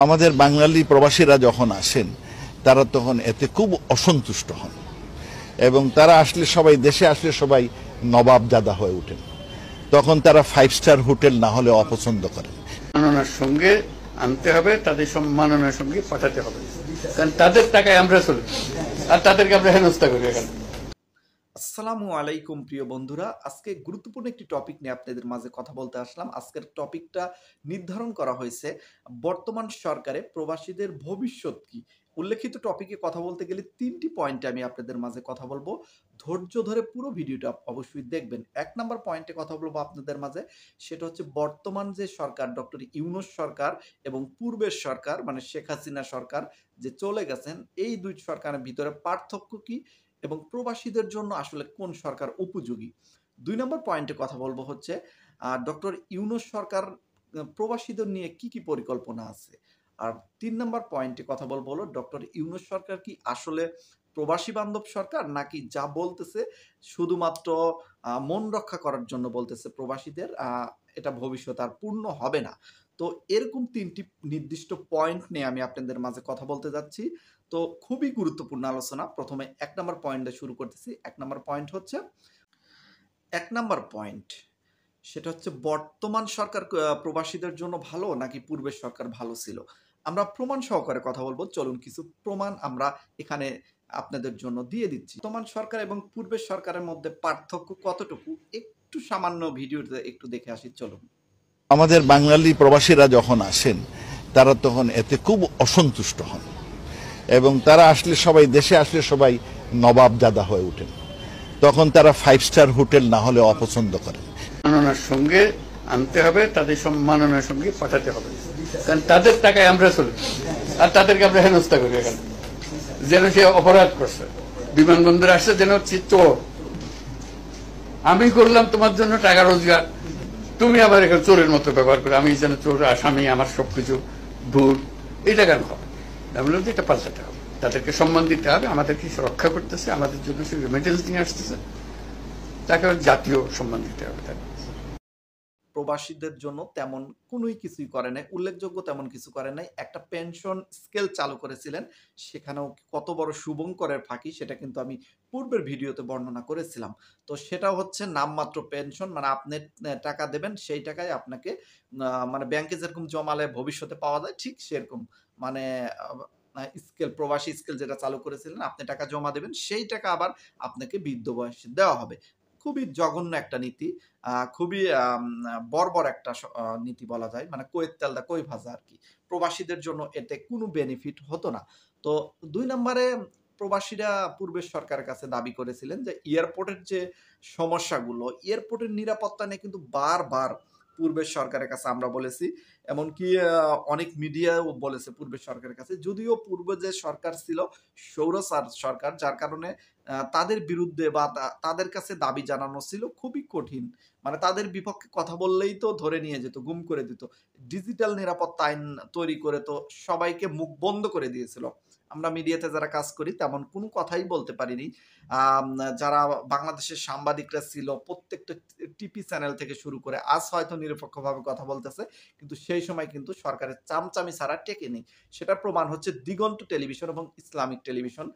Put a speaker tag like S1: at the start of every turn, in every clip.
S1: আমাদের বাঙালি প্রবাসীরা যখন আসেন তারা তখন এতে খুব অসন্তুষ্ট হন এবং তারা আসলে সবাই দেশে আসলে সবাই নবাবজাদা হয়ে ওঠেন। তখন তারা 5 স্টার হোটেল না হলে অপছন্দ করেন।
S2: সম্মাননার সঙ্গে আনতে হবে, তাদের সম্মাননার সঙ্গে পাঠাতে হবে, কারণ তাদের টাকায় আমরা চলি আর তাদেরকে আমরা হেনস্থা করি। এখানে
S3: আসসালামু আলাইকুম প্রিয় বন্ধুরা, আজকে গুরুত্বপূর্ণ একটি টপিক নিয়ে আপনাদের মাঝে কথা বলতে আসলাম। আজকের টপিকটা নির্ধারণ করা হয়েছে বর্তমান সরকারে প্রবাসীদের ভবিষ্যৎ কি। উল্লেখিত টপিকে কথা বলতে গেলে 3টি পয়েন্টে আমি আপনাদের মাঝে কথা বলবো। ধৈর্য ধরে পুরো ভিডিওটা অবশ্যই দেখবেন। 1 নম্বর পয়েন্টে কথা বলবো আপনাদের মাঝে, সেটা হচ্ছে বর্তমান যে সরকার ডক্টর ইউনূস সরকার এবং পূর্বের সরকার মানে শেখ হাসিনা সরকার যে চলে গেছেন, এই দুই সরকারের ভিতরে পার্থক্য কি এবং প্রবাসীদের জন্য আসলে কোন সরকার উপযোগী। 2 নম্বর পয়েন্টে কথা বলবো হচ্ছে ডক্টর ইউনূস সরকার প্রবাসীদের নিয়ে কি কি পরিকল্পনা আছে। আর 3 নম্বর পয়েন্টে কথা বলবো হলো ডক্টর ইউনূস সরকার কি আসলে প্রবাসী বান্ধব সরকার, নাকি যা বলতেছে শুধুমাত্র মন রক্ষা করার জন্য বলতেছে প্রবাসীদের, এটা ভবিষ্যৎ আর পূর্ণ হবে না। তো এরকম 3টি নির্দিষ্ট পয়েন্ট নিয়ে আমি আপনাদের মাঝে কথা বলতে যাচ্ছি। তো খুবই গুরুত্বপূর্ণ আলোচনা। প্রথমে 1 নম্বর পয়েন্টে শুরু করতেছি। 1 নম্বর পয়েন্ট হচ্ছে 1 নম্বর পয়েন্ট সেটা হচ্ছে বর্তমান সরকার প্রবাসীদের জন্য ভালো নাকি পূর্বের সরকার ভালো ছিল। আমরা প্রমাণ সহকারে কথা বলবো। চলুন কিছু প্রমাণ আমরা এখানে আপনাদের জন্য দিয়ে দিচ্ছি। বর্তমান সরকার এবং পূর্বের সরকারের মধ্যে পার্থক্য কতটুকু একটু সামান্য ভিডিওতে একটু দেখে আসি, চলুন।
S1: আমাদের বাঙালি প্রবাসীরা যখন আসেন তারা তখন এতে খুব অসন্তুষ্ট হন এবং তারা আসলে সবাই দেশে আসলে সবাই নবাবজাদা হয়ে ওঠেন। তখন তারা 5 স্টার হোটেল না হলে অপছন্দ করেন।
S2: সম্মাননার সঙ্গে আনতে হবে, তাদের সম্মাননার সঙ্গে পাঠাতে হবে, কারণ তাদের টাকায় আমরা চলি আর তাদেরকে আমরা হেনস্থা করি। এখানে যেন সে অপরাধ করছে, বিমানবন্দরে আসছে যেন চোর। আমি করলাম তোমার জন্য টাকা রোজগার, তুমি আবার এখানে চোরের মতো ব্যবহার করে, আমি যেন চোর, আসামি, আমার সবকিছু ভুল। এটা কেন হবে? আমি বললাম যে এটা পাল্টাতে হবে, তাদেরকে সম্মান দিতে হবে। আমাদেরকে সে রক্ষা করতেছে, আমাদের জন্য সে রেমিটেন্স নিয়ে আসতেছে, তাকে জাতীয় সম্মান দিতে হবে। তাকে
S3: প্রবাসীদের জন্য তেমন কোনোই কিছুই করে নাই, উল্লেখযোগ্য তেমন কিছু করে নাই। একটা পেনশন স্কেল চালু করেছিলেন, সেখানেও কত বড় শুভঙ্করের ফাঁকি সেটা কিন্তু আমি পূর্বের ভিডিওতে বর্ণনা করেছিলাম। তো সেটা হচ্ছে নামমাত্র পেনশন, মানে আপনি টাকা দেবেন, সেই টাকায় আপনাকে মানে ব্যাংকে যেরকম জমালে ভবিষ্যতে পাওয়া যায় ঠিক সেরকম মানে স্কেল, প্রবাসী স্কেল যেটা চালু করেছিলেন, আপনি টাকা জমা দেবেন, সেই টাকা আবার আপনাকে বৃদ্ধ বয়সে দেওয়া হবে। খুবই জঘন্য একটা নীতি, খুবই বর্বর একটা নীতি বলা যায়, মানে কইয়ের তেলদা কই ভাজা আর কি। প্রবাসীদের জন্য এতে কোনো বেনিফিট হতো না। তো 2 নম্বরে প্রবাসীরা পূর্বের সরকারের কাছে দাবি করেছিলেন যে এয়ারপোর্টের যে সমস্যাগুলো, এয়ারপোর্টের নিরাপত্তা নিয়ে কিন্তু বারবার পূর্বের সরকারের কাছে আমরা বলেছি। এমনকি অনেক মিডিয়াও বলেছে পূর্বের সরকারের কাছে। যদিও পূর্বে যে সরকার ছিল সৌরসার সরকার, যার কারণে তাদের বিরুদ্ধে বা তাদের কাছে দাবি জানানো ছিল খুবই কঠিন। মানে তাদের বিপক্ষে কথা বললেই তো ধরে নিয়ে যেত, গুম করে দিত। ডিজিটাল নিরাপত্তা আইন তৈরি করে তো সবাইকে মুখ বন্ধ করে দিয়েছিল। আমরা মিডিয়াতে যারা কাজ করি তেমন কোনো কথাই বলতে পারিনি। যারা বাংলাদেশের সাংবাদিকরা ছিল প্রত্যেকটা টিভি চ্যানেল থেকে শুরু করে আজ হয়তো নিরপেক্ষভাবে কথা বলতেছে, কিন্তু সেই সময় কিন্তু সরকারের চামচামি ছাড়া টেকেনি। সেটার প্রমাণ হচ্ছে দিগন্ত টেলিভিশন এবং ইসলামিক টেলিভিশন।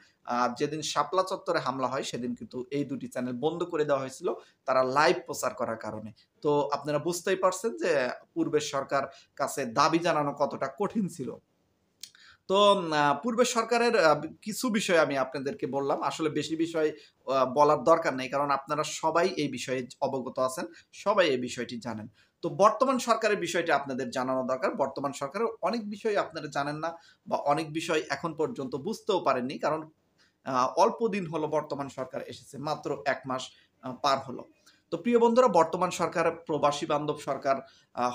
S3: যেদিন শাপলা চত্বরে হামলা হয় সেদিন কিন্তু এই দুটি চ্যানেল বন্ধ করে দেওয়া হয়েছিল তারা লাইভ প্রচার করার কারণে। তো আপনারা বুঝতেই পারছেন যে পূর্বের সরকার কাছে দাবি জানানো কতটা কঠিন ছিল। তো পূর্বের সরকারের কিছু বিষয় আমি আপনাদেরকে বললাম। আসলে বেশি বিষয় বলার দরকার নেই, কারণ আপনারা সবাই এই বিষয়ে অবগত আছেন, সবাই এই বিষয়টি জানেন। তো বর্তমান সরকারের বিষয়টি আপনাদের জানানো দরকার। বর্তমান সরকারের অনেক বিষয় আপনারা জানেন না বা অনেক বিষয় এখন পর্যন্ত বুঝতেও পারেননি, কারণ অল্প দিন হলো বর্তমান সরকার এসেছে, মাত্র 1 মাস পার হলো। তো প্রিয় বন্ধুরা, বর্তমান সরকার প্রবাসী বান্ধব সরকার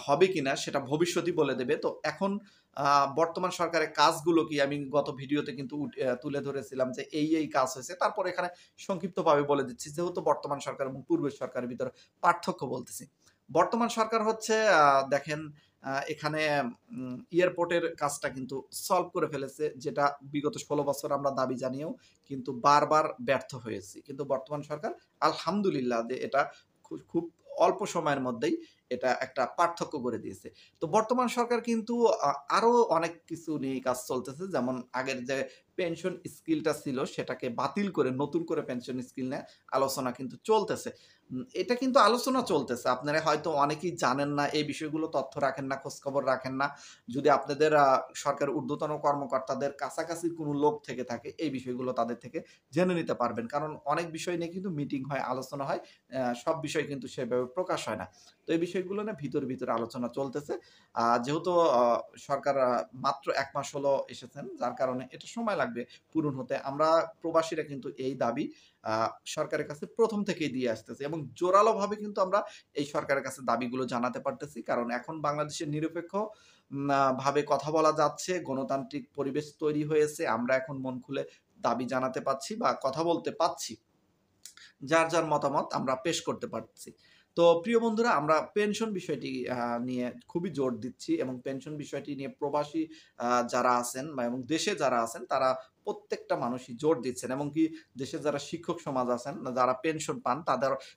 S3: হবে কিনা সেটা ভবিষ্যতই বলে দেবে। তো এখন বর্তমান সরকারের কাজগুলো কি আমি গত ভিডিওতে কিন্তু তুলে ধরেছিলাম যে এই কাজ হয়েছে। তারপর এখানে সংক্ষিপ্তভাবে বলে দিচ্ছি, যেহেতু বর্তমান সরকার এবং পূর্বের সরকারের ভিতরে পার্থক্য বলতেছি। বর্তমান সরকার হচ্ছে দেখেন এখানে এয়ারপোর্টের কাজটা কিন্তু সলভ করে ফেলেছে, যেটা বিগত 16 বছর আমরা দাবি জানিয়েও কিন্তু বারবার ব্যর্থ হয়েছি। কিন্তু বর্তমান সরকার আলহামদুলিল্লাহ যে এটা খুব অল্প সময়ের মধ্যেই এটা একটা পার্থক্য করে দিয়েছে। তো বর্তমান সরকার কিন্তু আরো অনেক কিছু নিয়ে কাজ চলতেছে। যেমন আগের যে পেনশন স্কিলটা ছিল সেটাকে বাতিল করে নতুন করে পেনশন স্কিল নিয়ে আলোচনা কিন্তু চলতেছে। এটা কিন্তু আলোচনা চলতেছে। আপনারা হয়তো অনেকেই জানেন না, এই বিষয়গুলো তথ্য রাখেন না, খোঁজখবর রাখেন না। যদি আপনাদের সরকারের ঊর্ধ্বতন কর্মকর্তাদের কাছাকাছি কোনো লোক থেকে থাকে, এই বিষয়গুলো তাদের থেকে জেনে নিতে পারবেন। কারণ অনেক বিষয় নিয়ে কিন্তু মিটিং হয়, আলোচনা হয়। সব বিষয় কিন্তু সেভাবে প্রকাশ হয় না। তো এই বিষয়গুলো নিয়ে ভিতরে আলোচনা চলতেছে। যেহেতু সরকার মাত্র ১ মাস হলো এসেছেন, যার কারণে এটা সময় লাগবে পূরণ হতে। আমরা প্রবাসীরা কিন্তু এই দাবি আ সরকারের কাছে ১ম থেকেই দিয়ে আসতেছি এবং জোরালোভাবে কিন্তু আমরা এই সরকারের কাছে দাবিগুলো জানাতে পারতেছি। কারণ এখন বাংলাদেশের নিরপেক্ষ ভাবে কথা বলা যাচ্ছে, গণতান্ত্রিক পরিবেশ তৈরি হয়েছে। আমরা এখন মন খুলে দাবি জানাতে পারছি বা কথা বলতে পারছি। যার মতামত আমরা পেশ করতে পারছি। তো প্রিয় বন্ধুরা, আমরা পেনশন বিষয়টি নিয়ে খুবই জোর দিচ্ছি এবং পেনশন বিষয়টি নিয়ে প্রবাসী যারা আছেন এবং দেশে যারা আছেন তারা প্রত্যেকটা মানুষই জোর দিচ্ছেন। এমনকি দেশে যারা শিক্ষক সমাজ আছেন, যারা পেনশন পান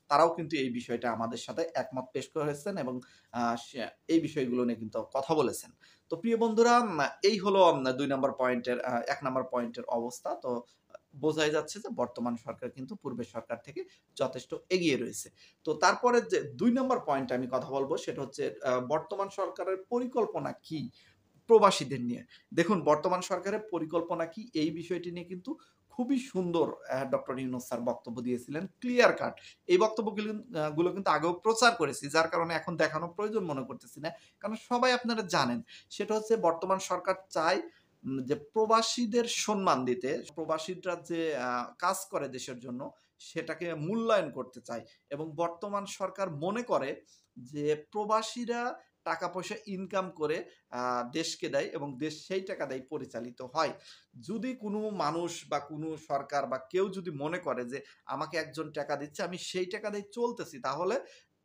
S3: তারাও কিন্তু এই বিষয়টা আমাদের সাথে একমত পেশ করেছেন এবং আ সে এই বিষয়গুলো নিয়ে কিন্তু কথা বলেছেন। তো প্রিয় বন্ধুরা, এই হলো ২ নাম্বার পয়েন্টের ১ নাম্বার পয়েন্টের অবস্থা। তো বোঝাই যাচ্ছে যে বর্তমান সরকার কিন্তু পূর্বের সরকার থেকে যথেষ্ট এগিয়ে রয়েছে। তো তারপরে যে ২ নম্বর পয়েন্টে আমি কথা বলব সেটা হচ্ছে বর্তমান সরকারের পরিকল্পনা কি প্রবাসীদের নিয়ে? দেখুন, বর্তমান সরকারের পরিকল্পনা কি এই বিষয়টি নিয়ে কিন্তু খুবই সুন্দর ডক্টর ইউনূস স্যার বক্তব্য দিয়েছিলেন। Clear cut. এই বক্তব্যগুলো কিন্তু আগেও প্রচার করেছি। যার কারণে এখন দেখানোর প্রয়োজন মনে করতেছি না। কারণ সবাই আপনারা জানেন। সেটা হচ্ছে বর্তমান সরকার চায় যে প্রবাসীদের সম্মান দিতে, প্রবাসীরা যে কাজ করে দেশের জন্য সেটাকে মূল্যায়ন করতে চায় এবং বর্তমান সরকার মনে করে যে প্রবাসীরা টাকা পয়সা ইনকাম করে দেশকে দেয় এবং দেশ সেই টাকা দেয় পরিচালিত হয়। যদি কোনো মানুষ বা কোনো সরকার বা কেউ যদি মনে করে যে আমাকে একজন টাকা দিচ্ছে, আমি সেই টাকা দিয়ে চলতেছি, তাহলে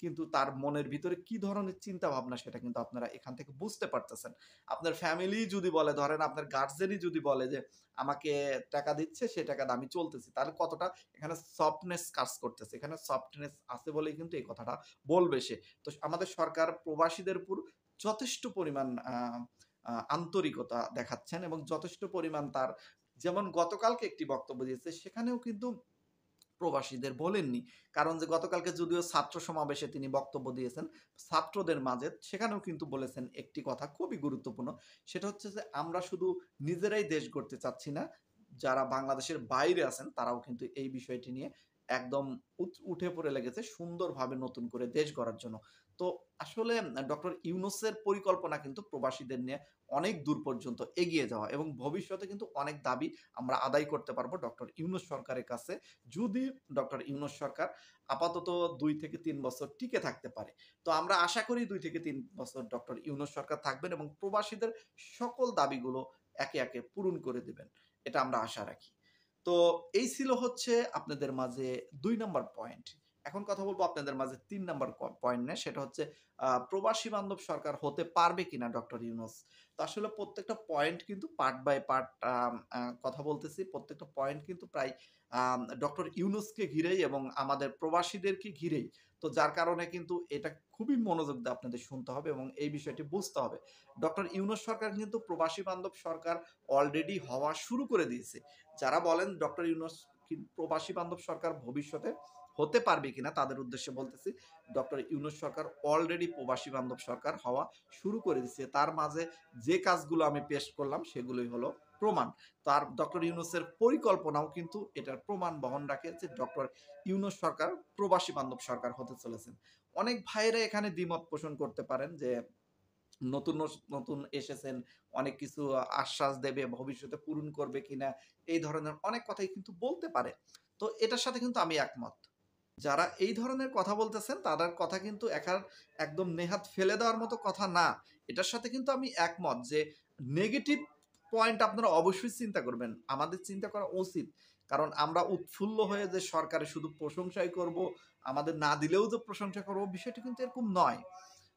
S3: কিন্তু তার মনের ভিতরে কি ধরনের চিন্তাভাবনা সেটা কিন্তু আপনারা এখান থেকে বুঝতে পারতেছেন। আপনার ফ্যামিলি যদি বলে, ধরেন আপনার গার্জিয়ানই যদি বলে যে আমাকে টাকা দিচ্ছে, সে টাকা দিয়ে আমি চলতেছি, তাহলে কতটা এখানে সফটনেস কাজ করতেছে। এখানে সফটনেস আছে বলেই কিন্তু এই কথাটা বলবে সে। তো আমাদের সরকার প্রবাসীদের উপর যথেষ্ট পরিমাণ আ আ আন্তরিকতা দেখাচ্ছেন এবং যথেষ্ট পরিমাণ তার, যেমন গতকালকে একটি বক্তব্য দিয়েছে সেখানেও কিন্তু প্রবাসীদের বলেননি। কারণ যে গতকালকে যদিও ছাত্র সমাবেশে তিনি বক্তব্য দিয়েছেন, ছাত্রদের মাঝে সেখানেও কিন্তু বলেছেন একটি কথা খুবই গুরুত্বপূর্ণ। সেটা হচ্ছে যে আমরা শুধু নিজেরাই দেশ গড়তে চাচ্ছি না, যারা বাংলাদেশের বাইরে আছেন তারাও কিন্তু এই বিষয়টি নিয়ে একদম উঠে পড়ে লেগেছে সুন্দরভাবে নতুন করে দেশ গড়ার জন্য। তো আসলে ডক্টর ইউনূসের পরিকল্পনা কিন্তু প্রবাসীদের নিয়ে অনেক দূর পর্যন্ত এগিয়ে যাওয়া এবং ভবিষ্যতে কিন্তু অনেক দাবি আমরা আদায় করতে পারবো ডক্টর ইউনূস সরকারের কাছে, যদি ডক্টর ইউনূস সরকার আপাতত ২ থেকে ৩ বছর টিকে থাকতে পারে। তো আমরা আশা করি ২ থেকে ৩ বছর ডক্টর ইউনূস সরকার থাকবেন এবং প্রবাসীদের সকল দাবিগুলো একে পূরণ করে দিবেন। এটা আমরা আশা রাখি। তো এই ছিল হচ্ছে আপনাদের মাঝে ২ নাম্বার পয়েন্ট। এখন কথা বলব আপনাদের মাঝে ৩ নাম্বার পয়েন্ট নিয়ে, সেটা হচ্ছে প্রবাসী বান্ধব সরকার হতে পারবে কিনা ডক্টর ইউনূস। তো আসলে প্রত্যেকটা পয়েন্ট কিন্তু পার্ট বাই পার্ট কথা বলতেছি। প্রত্যেকটা পয়েন্ট কিন্তু প্রায় ডক্টর ইউনূসকে ঘিরেই এবং আমাদের প্রবাসীদেরকে ঘিরেই। তো যার কারণে কিন্তু এটা খুবই মনোযোগ দিয়ে আপনাদের শুনতে হবে এবং এই বিষয়টি বুঝতে হবে। ডক্টর ইউনূস সরকার কিন্তু প্রবাসী বান্ধব সরকার অলরেডি হওয়া শুরু করে দিয়েছে। যারা বলেন ডক্টর ইউনূস প্রবাসী বান্ধব সরকার ভবিষ্যতে হতে পারবে কিনা তাদের উদ্দেশ্যে বলতেছি, ডক্টর ইউনূস সরকার অলরেডি প্রবাসী বান্ধব সরকার হওয়া শুরু করে দিয়েছে। তার মাঝে যে কাজগুলো আমি পেশ করলাম সেগুলোই হলো প্রমাণ। তার ডক্টর ইউনূসের পরিকল্পনাও কিন্তু এটার প্রমাণ বহন রাখে যে ডক্টর ইউনূস সরকার প্রবাসী বান্ধব সরকার হতে চলেছেন। অনেক ভাইয়েরা এখানে দ্বিমত পোষণ করতে পারেন যে নতুন এসেছেন, অনেক কিছু আশ্বাস দেবে, ভবিষ্যতে পূরণ করবে কিনা, এই ধরনের অনেক কথাই কিন্তু বলতে পারে। তো এটার সাথে কিন্তু আমি একমত। যারা এই ধরনের কথা বলতেছেন তাদের কথা কিন্তু একদম নেহাত ফেলে দেওয়ার মতো কথা না। এটার সাথে কিন্তু আমি একমত যে নেগেটিভ পয়েন্ট আপনারা অবশ্যই চিন্তা করবেন। আমাদের চিন্তা করা উচিত। কারণ আমরা উৎফুল্ল হয়ে যে সরকারের শুধু প্রশংসাই করব, আমাদের না দিলেও যে প্রশংসা করব, বিষয়টি কিন্তু এরকম নয়।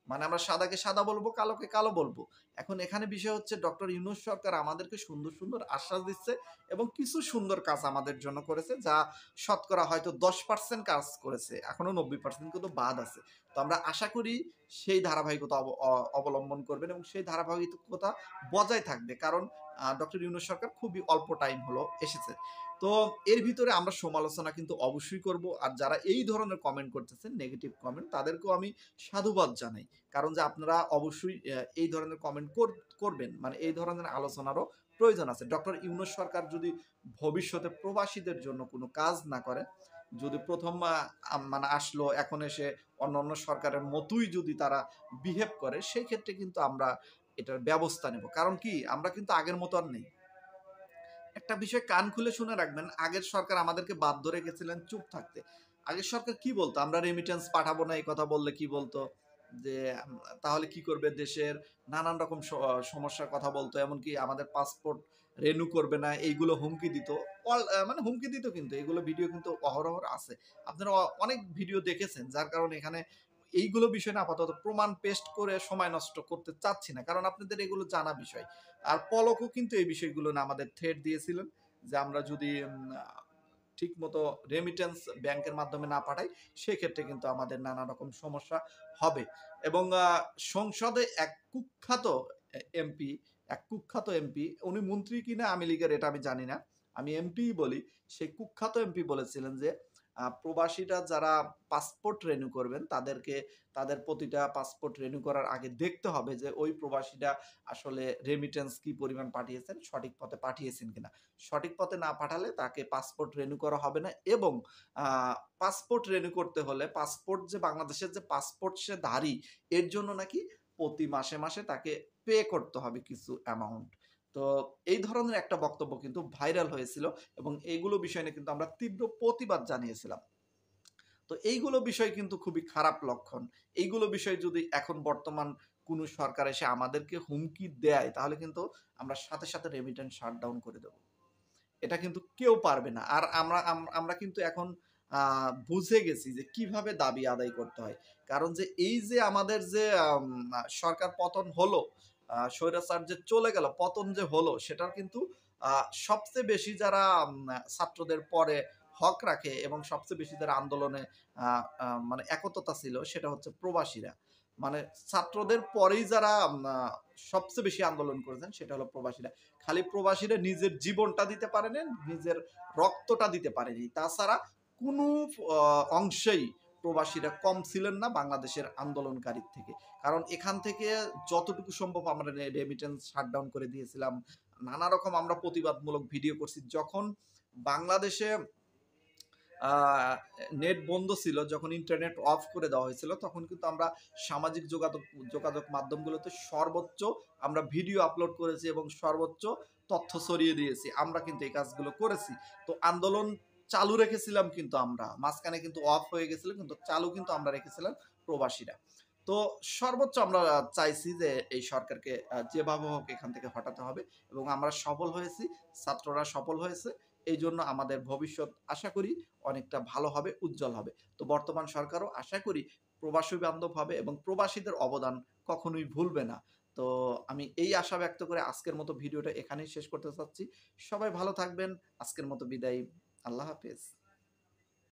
S3: মানে আমরা সাদাকে সাদা বলবো, কালোকে কালো বলবো। এখন এখানে বিষয় হচ্ছে ডক্টর ইউনূস সরকার আমাদেরকে সুন্দর সুন্দর আশ্বাস দিচ্ছে এবং কিছু সুন্দর কাজ আমাদের জন্য করেছে, যা শতকরা হয়তো 10% কাজ করেছে, এখনো 90% কিন্তু বাদ আছে। তো আমরা আশা করি সেই ধারাবাহিকতা অবলম্বন করবেন এবং সেই ধারাবাহিকতা বজায় থাকবে, কারণ ডক্টর ইউনূস সরকার খুবই অল্প টাইম হলো এসেছে। তো এর ভিতরে আমরা সমালোচনা কিন্তু অবশ্যই করব, আর যারা এই ধরনের কমেন্ট করতেছেন নেগেটিভ কমেন্ট, তাদেরকেও আমি সাধুবাদ জানাই, কারণ যে আপনারা অবশ্যই এই ধরনের কমেন্ট করবেন, মানে এই ধরনের আলোচনারও প্রয়োজন আছে। ডক্টর ইউনূস সরকার যদি ভবিষ্যতে প্রবাসীদের জন্য কোনো কাজ না করে, যদি প্রথম মানে আসলো এখন এসে অন্য সরকারের মতোই যদি তারা বিহেভ করে, সেই ক্ষেত্রে কিন্তু আমরা এটার ব্যবস্থা নেব। কারণ কি, আমরা কিন্তু আগের মতো আর নেই। একটা বিষয় কান খুলে শুনে রাখবেন, আগের সরকার আমাদেরকে বাধ্য রেখেছিলেন চুপ থাকতে। আগের সরকার কি বলতো, আমরা রেমিটেন্স পাঠাবো না এই কথা বললে কি বলতো, যে তাহলে কি করবে, দেশের নানান রকম সমস্যার কথা বলতো, এমনকি আমাদের পাসপোর্ট রেনু করবে না এইগুলো হুমকি দিত। মানে হুমকি দিত, কিন্তু এগুলো ভিডিও কিন্তু অহরহ আছে, আপনারা অনেক ভিডিও দেখেছেন, যার কারণে এখানে এইগুলো বিষয় না আপাতত প্রমাণ পেস্ট করে সময় নষ্ট করতে চাচ্ছি না, কারণ আপনাদের এগুলো জানা বিষয়। আর পলকও কিন্তু এই বিষয়গুলো না আমাদের থ্রেট দিয়েছিলেন, যে আমরা যদি ঠিক মতো রেমিটেন্স ব্যাংকের মাধ্যমে না পাঠাই, সেক্ষেত্রে কিন্তু আমাদের নানা রকম সমস্যা হবে। এবং সংসদে এক কুখ্যাত এমপি, উনি মন্ত্রী কিনা আওয়ামী লীগের এটা আমি জানি না, আমি এমপি বলি, সেই কুখ্যাত এমপি বলেছিলেন যে প্রবাসীরা যারা পাসপোর্ট রেনিউ করবেন, তাদের প্রতিটা পাসপোর্ট রেনিউ করার আগে দেখতে হবে যে ওই প্রবাসীরা আসলে রেমিটেন্স কি পরিমাণ পাঠিয়েছেন, সঠিক পথে পাঠিয়েছেন কিনা। সঠিক পথে না পাঠালে তাকে পাসপোর্ট রেনিউ করা হবে না। এবং পাসপোর্ট রেনিউ করতে হলে, পাসপোর্ট যে বাংলাদেশের যে পাসপোর্ট সে ধারী, এর জন্য নাকি প্রতি মাসে মাসে তাকে পে করতে হবে কিছু অ্যামাউন্ট। তো এই ধরনের একটা বক্তব্য কিন্তু ভাইরাল হয়েছিল এবং এইগুলো বিষয় নিয়ে কিন্তু আমরা তীব্র প্রতিবাদ জানিয়েছিলাম। তো এইগুলো বিষয় কিন্তু খুবই খারাপ লক্ষণ। এইগুলো বিষয় যদি এখন বর্তমান কোনো সরকার এসে আমাদেরকে হুমকি দেয়, তাহলে কিন্তু আমরা সাথে সাথে রেমিটেন্স শাটডাউন করে দেব। এটা কিন্তু কেউ পারবে না। আর আমরা কিন্তু এখন বুঝে গেছি যে কিভাবে দাবি আদায় করতে হয়। কারণ যে এই যে আমাদের যে সরকার পতন হলো, স্বৈরাচার যে চলে গেল, পতন যে হলো, সেটার কিন্তু সবচেয়ে বেশি যারা ছাত্রদের পরে হক রাখে এবং সবচেয়ে বেশি যারা আন্দোলনে মানে একতা ছিল, সেটা হচ্ছে প্রবাসীরা। মানে ছাত্রদের পরেই যারা সবচেয়ে বেশি আন্দোলন করেছেন, সেটা হলো প্রবাসীরা। খালি প্রবাসীরা নিজের জীবনটা দিতে পারেনি, নিজের রক্তটা দিতে পারেনি, তাছাড়া কোনো অংশেই প্রবাসীরা কম ছিলেন না বাংলাদেশের আন্দোলনকারীর থেকে। কারণ এখান থেকে যতটুকু সম্ভব আমরা রেমিটেন্স শাটডাউন করে দিয়েছিলাম, নানা রকম আমরা প্রতিবাদমূলক ভিডিও করছি। যখন বাংলাদেশে নেট বন্ধ ছিল, যখন ইন্টারনেট অফ করে দেওয়া হয়েছিল, তখন কিন্তু আমরা সামাজিক যোগাযোগ মাধ্যমগুলোতে সর্বোচ্চ আমরা ভিডিও আপলোড করেছি এবং সর্বোচ্চ তথ্য ছড়িয়ে দিয়েছি। আমরা কিন্তু এই কাজগুলো করেছি। তো আন্দোলন চালু রেখেছিলাম, কিন্তু আমরা মাঝখানে কিন্তু অফ হয়ে গেছিল, কিন্তু চালু কিন্তু আমরা রেখেছিলাম প্রবাসীরা। তো সর্বোচ্চ আমরা চাইছি যে এই সরকারকে যেভাবে হোক এখান থেকে হটাতে হবে, এবং আমরা সফল হয়েছি, ছাত্ররা সফল হয়েছে। এই জন্য আমাদের ভবিষ্যৎ আশা করি অনেকটা ভালো হবে, উজ্জ্বল হবে। তো বর্তমান সরকারও আশা করি প্রবাসী বান্ধব হবে এবং প্রবাসীদের অবদান কখনোই ভুলবে না। তো আমি এই আশা ব্যক্ত করে আজকের মতো ভিডিওটা এখানেই শেষ করতে চাচ্ছি। সবাই ভালো থাকবেন। আজকের মতো বিদায়। আল্লাহ হাফেজ।